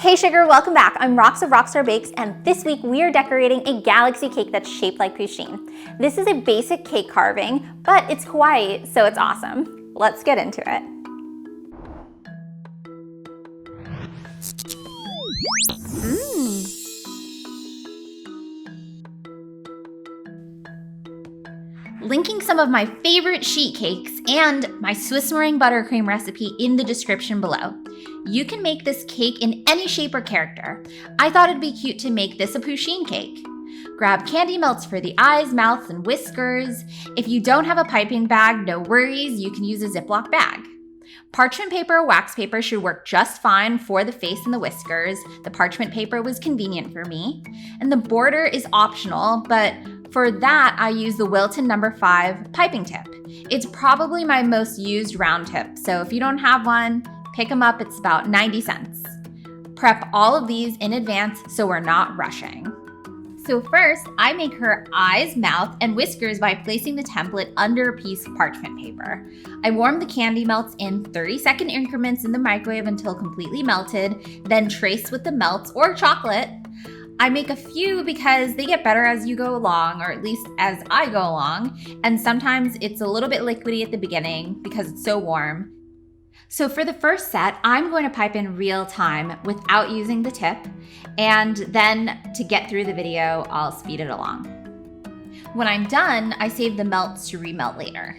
Hey sugar, welcome back. I'm Rox of RoxStarBakes, and this week we are decorating a galaxy cake that's shaped like Pusheen. This is a basic cake carving, but it's kawaii, so it's awesome. Let's get into it. Linking some of my favorite sheet cakes and my Swiss meringue buttercream recipe in the description below. You can make this cake in any shape or character. I thought it'd be cute to make this a Pusheen cake. Grab candy melts for the eyes, mouths, and whiskers. If you don't have a piping bag, no worries, you can use a Ziploc bag. Parchment paper or wax paper should work just fine for the face and the whiskers. The parchment paper was convenient for me. And the border is optional, but for that, I use the Wilton No. 5 piping tip. It's probably my most used round tip, so if you don't have one, pick them up. It's about 90 cents. Prep all of these in advance so we're not rushing. So first, I make her eyes, mouth, and whiskers by placing the template under a piece of parchment paper. I warm the candy melts in 30-second increments in the microwave until completely melted, then trace with the melts or chocolate. I make a few because they get better as you go along, or at least as I go along, and sometimes it's a little bit liquidy at the beginning because it's so warm. So for the first set, I'm going to pipe in real time without using the tip, and then to get through the video, I'll speed it along. When I'm done, I save the melts to remelt later.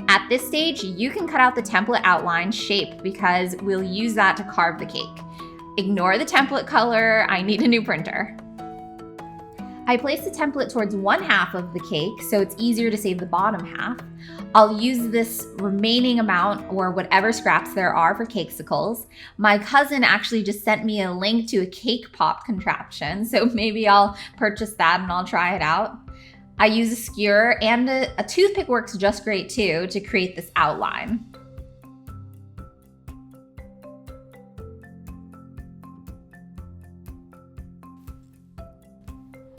At this stage, you can cut out the template outline shape because we'll use that to carve the cake. Ignore the template color, I need a new printer. I place the template towards one half of the cake so it's easier to save the bottom half. I'll use this remaining amount or whatever scraps there are for cakesicles. My cousin actually just sent me a link to a cake pop contraption, so maybe I'll purchase that and I'll try it out. I use a skewer, and a toothpick works just great too to create this outline.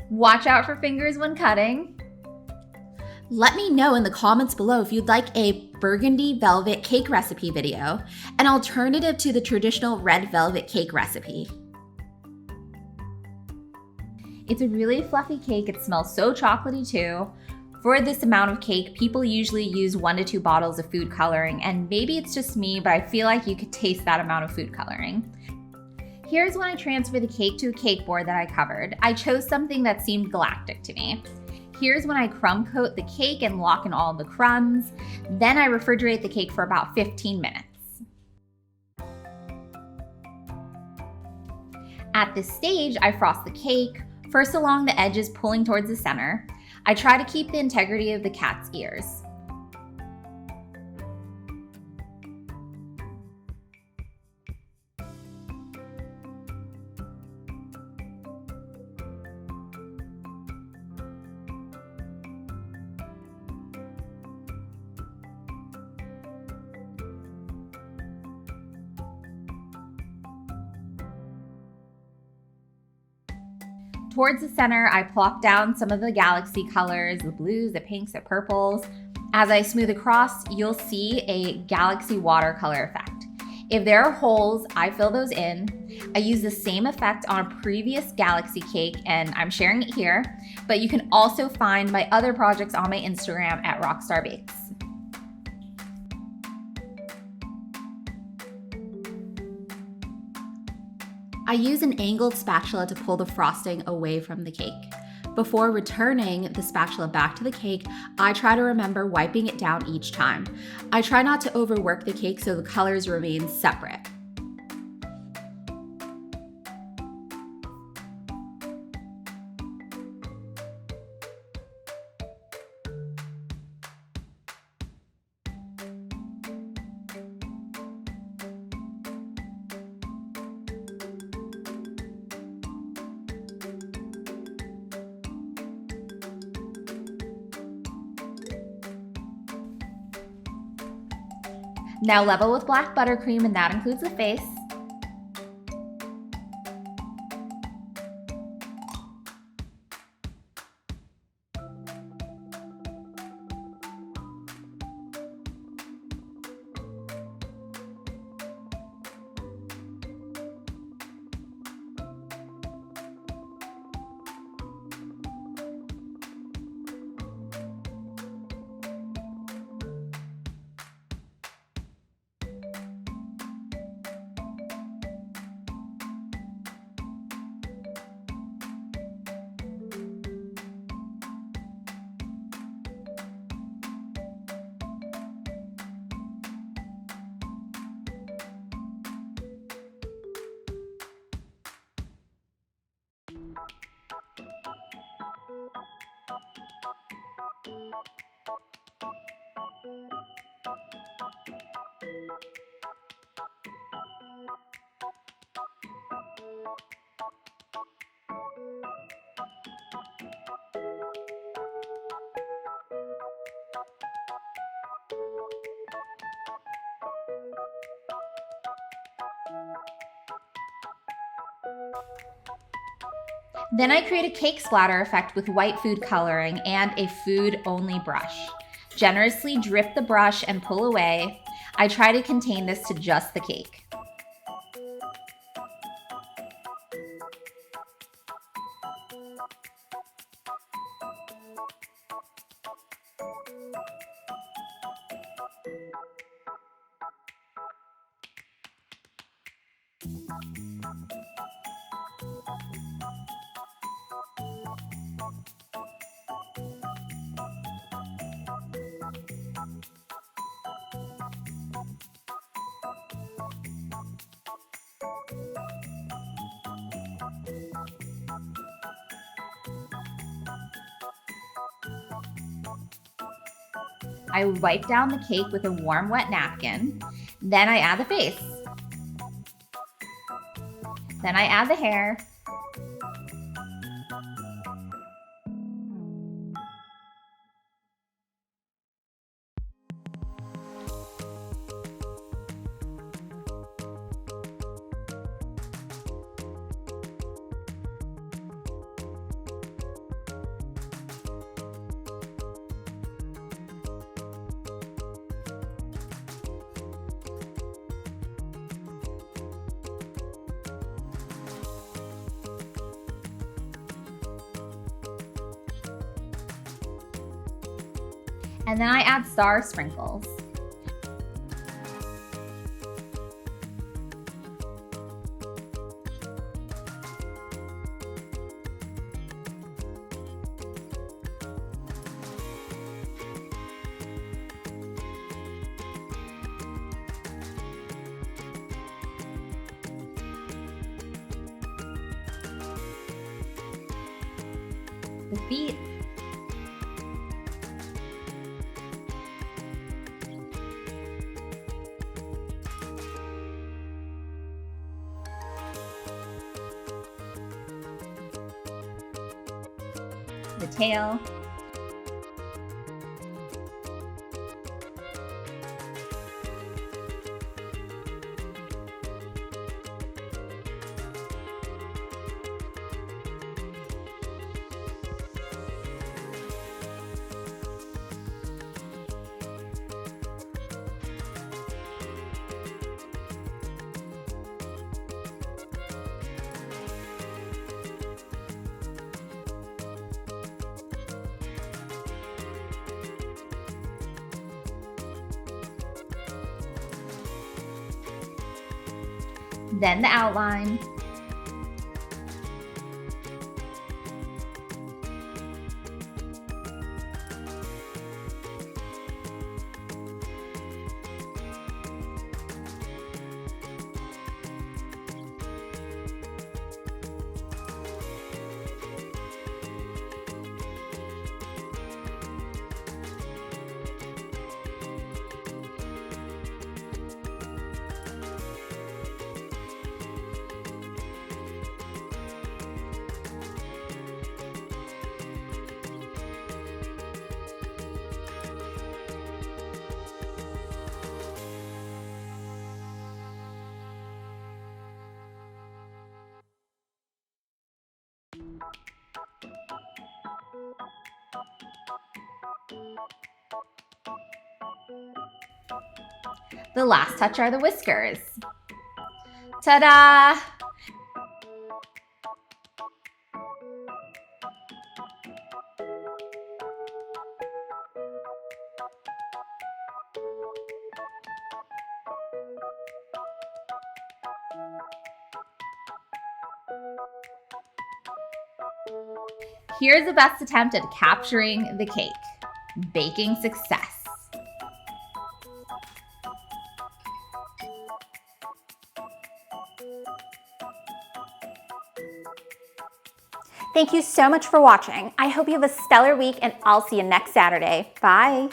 Watch out for fingers when cutting. Let me know in the comments below if you'd like a burgundy velvet cake recipe video, an alternative to the traditional red velvet cake recipe. It's a really fluffy cake. It smells so chocolatey too. For this amount of cake, people usually use 1 to 2 bottles of food coloring, and maybe it's just me, but I feel like you could taste that amount of food coloring. Here's when I transfer the cake to a cake board that I covered. I chose something that seemed galactic to me. Here's when I crumb coat the cake and lock in all the crumbs. Then I refrigerate the cake for about 15 minutes. At this stage, I frost the cake, first along the edges pulling towards the center. I try to keep the integrity of the cat's ears. Towards the center, I plop down some of the galaxy colors, the blues, the pinks, the purples. As I smooth across, you'll see a galaxy watercolor effect. If there are holes, I fill those in. I use the same effect on a previous galaxy cake, and I'm sharing it here, but you can also find my other projects on my Instagram at RoxStarBakes. I use an angled spatula to pull the frosting away from the cake. Before returning the spatula back to the cake, I try to remember wiping it down each time. I try not to overwork the cake so the colors remain separate. Now level with black buttercream, and that includes the face. Then I create a cake splatter effect with white food coloring and a food-only brush. Generously drip the brush and pull away. I try to contain this to just the cake. I wipe down the cake with a warm, wet napkin. Then I add the face. Then I add the hair. And then I add star sprinkles. The feet. The tail. Then the outline. The last touch are the whiskers. Ta-da! Here's the best attempt at capturing the cake. Baking success. Thank you so much for watching. I hope you have a stellar week and I'll see you next Saturday. Bye.